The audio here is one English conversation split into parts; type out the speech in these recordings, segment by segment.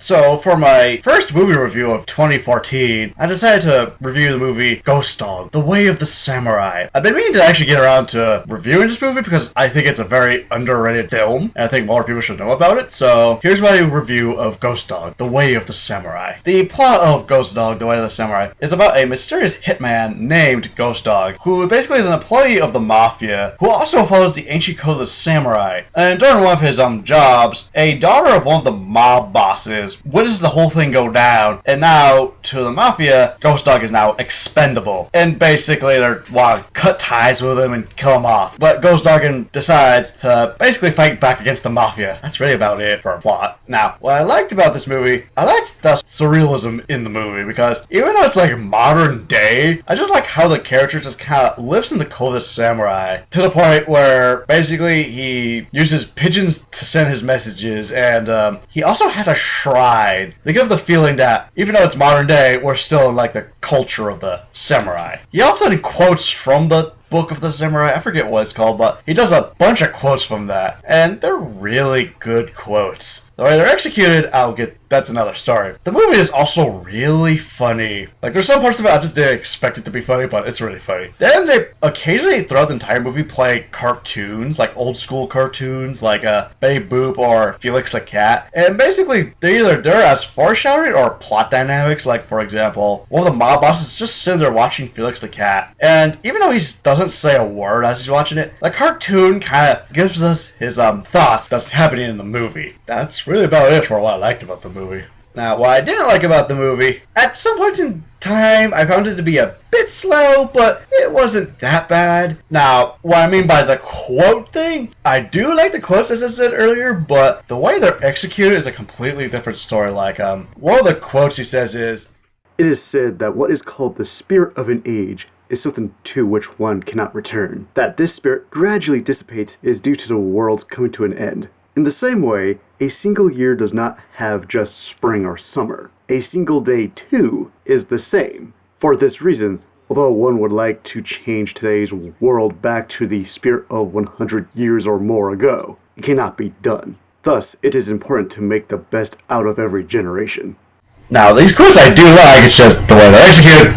So for my first movie review of 2014, I decided to review the movie Ghost Dog, The Way of the Samurai. I've been meaning to actually get around to reviewing this movie because I think it's a very underrated film, and I think more people should know about it. So here's my review of Ghost Dog, The Way of the Samurai. The plot of Ghost Dog, The Way of the Samurai is about a mysterious hitman named Ghost Dog, who basically is an employee of the mafia, who also follows the ancient code of the samurai. And during one of his jobs, a daughter of one of the mob bosses witnesses the whole thing go down, and now to the mafia, Ghost Dog is now expendable. And basically they want to cut ties with him and kill him off. But Ghost Dog decides to basically fight back against the mafia. That's really about it for a plot. Now, what I liked about this movie, I liked the surrealism in the movie, because even though it's like modern day, I just like how the character just kind of lives in the code of the samurai, to the point where basically he uses pigeons to send his messages, and he also has a shrine. They give the feeling that even though it's modern day, we're still in like the culture of the samurai. He often quotes from the Book of the Samurai, I forget what it's called, but he does a bunch of quotes from that, and they're really good quotes. The way they're executed, that's another story. The movie is also really funny. Like, there's some parts of it I just didn't expect it to be funny, but it's really funny. Then they occasionally, throughout the entire movie, play cartoons, like old school cartoons, like Betty Boop or Felix the Cat. And basically, they're as foreshadowing or plot dynamics. Like, for example, one of the mob bosses just sitting there watching Felix the Cat. And even though he doesn't say a word as he's watching it, the cartoon kind of gives us his thoughts that's happening in the movie. That's really about it for what I liked about the movie. Now, what I didn't like about the movie, at some point in time, I found it to be a bit slow, but it wasn't that bad. Now, what I mean by the quote thing, I do like the quotes, as I said earlier, but the way they're executed is a completely different story. Like, one of the quotes he says is, "It is said that what is called the spirit of an age is something to which one cannot return. That this spirit gradually dissipates is due to the world's coming to an end. In the same way, a single year does not have just spring or summer. A single day, too, is the same. For this reason, although one would like to change today's world back to the spirit of 100 years or more ago, it cannot be done. Thus, it is important to make the best out of every generation." Now, these quotes I do like, it's just the way they're executed,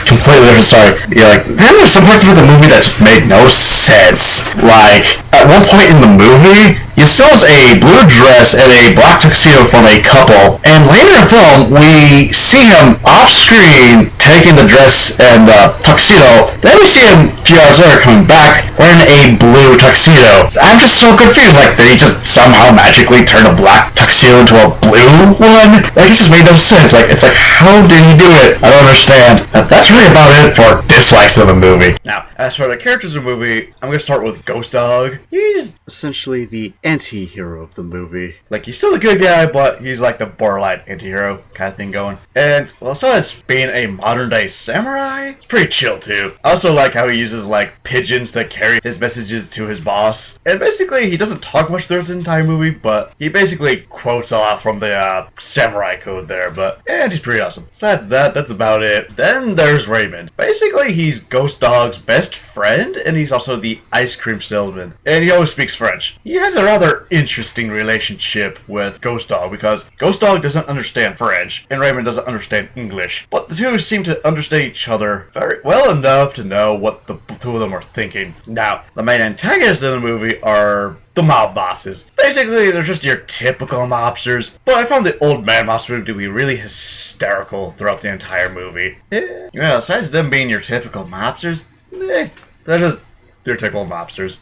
completely different story. You're like, then there's some parts of the movie that just make no sense. Like, at one point in the movie, he steals a blue dress and a black tuxedo from a couple, and later in the film, we see him off-screen taking the dress and tuxedo. Then we see him a few hours later coming back wearing a blue tuxedo. I'm just so confused. Like, did he just somehow magically turn a black tuxedo into a blue one? Like, it just made no sense. Like, it's like, how did he do it? I don't understand. That's really about it for dislikes of the movie. Now, as for the characters of the movie, I'm gonna start with Ghost Dog. He's essentially the anti-hero of the movie. Like, he's still a good guy, but he's like the borderline anti-hero kind of thing going. And well, besides being a modern-day samurai, it's pretty chill too. I also like how he uses like pigeons to carry his messages to his boss. And basically, he doesn't talk much throughout the entire movie, but he basically quotes a lot from the samurai code there. But and he's pretty awesome. Besides that, that's about it. Then there's Raymond. Basically, he's Ghost Dog's best friend, and he's also the ice cream salesman. And he always speaks French. He has a rather interesting relationship with Ghost Dog, because Ghost Dog doesn't understand French, and Raymond doesn't understand English. But the two seem to understand each other very well enough to know what the two of them are thinking. Now, the main antagonists in the movie are the mob bosses. Basically, they're just your typical mobsters, but I found the old man mobster to be really hysterical throughout the entire movie. Yeah, besides them being your typical mobsters, they're just your typical mobsters.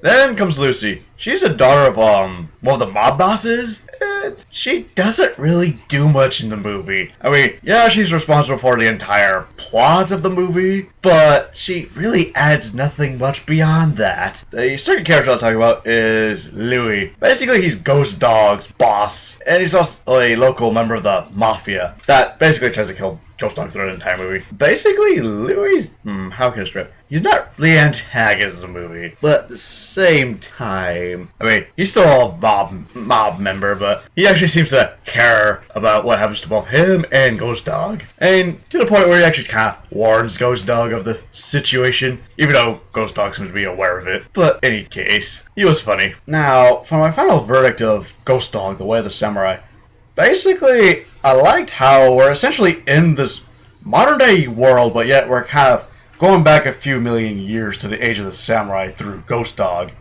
Then comes Lucy. She's a daughter of one of the mob bosses, and she doesn't really do much in the movie. I mean, yeah, she's responsible for the entire plot of the movie, but she really adds nothing much beyond that. The second character I'll talk about is Louis. Basically, he's Ghost Dog's boss, and he's also a local member of the mafia that basically tries to kill Ghost Dog throughout the entire movie. Basically, Louis, how can I describe it? He's not the antagonist of the movie, but at the same time, I mean, he's still a mob member, but he actually seems to care about what happens to both him and Ghost Dog. And to the point where he actually kind of warns Ghost Dog of the situation, even though Ghost Dog seems to be aware of it. But in any case, he was funny. Now, for my final verdict of Ghost Dog, The Way of the Samurai, Basically, I liked how we're essentially in this modern day world, but yet we're kind of going back a few million years to the age of the samurai through Ghost Dog.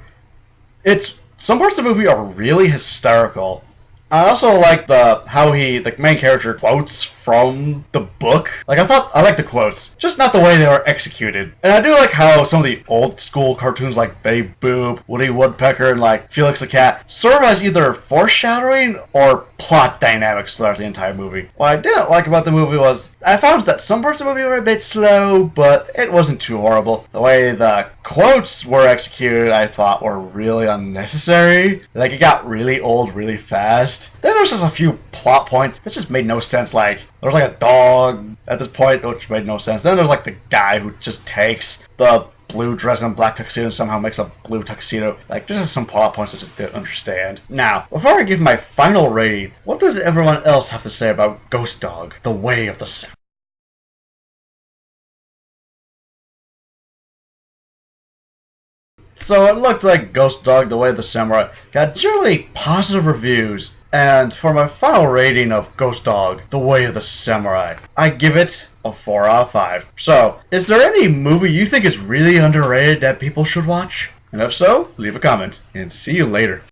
It's some parts of the movie are really hysterical. I also like how the main character quotes from the book. Like I like the quotes, just not the way they were executed. And I do like how some of the old school cartoons like Betty Boop, Woody Woodpecker, and like Felix the Cat serve as either foreshadowing or plot dynamics throughout the entire movie. What I didn't like about the movie was I found that some parts of the movie were a bit slow, but it wasn't too horrible. The way the quotes were executed, I thought were really unnecessary. Like it got really old really fast. Then there was just a few plot points that just made no sense. Like there was like a dog at this point, which made no sense. Then there's like the guy who just takes the blue dress and black tuxedo and somehow makes a blue tuxedo. Like there's just some plot points I just didn't understand. Now, before I give my final rating, what does everyone else have to say about Ghost Dog: The Way of the Samurai? So it looked like Ghost Dog: The Way of the Samurai got generally positive reviews, and for my final rating of Ghost Dog: The Way of the Samurai, I give it a 4 out of 5. So, is there any movie you think is really underrated that people should watch? And if so, leave a comment, and see you later.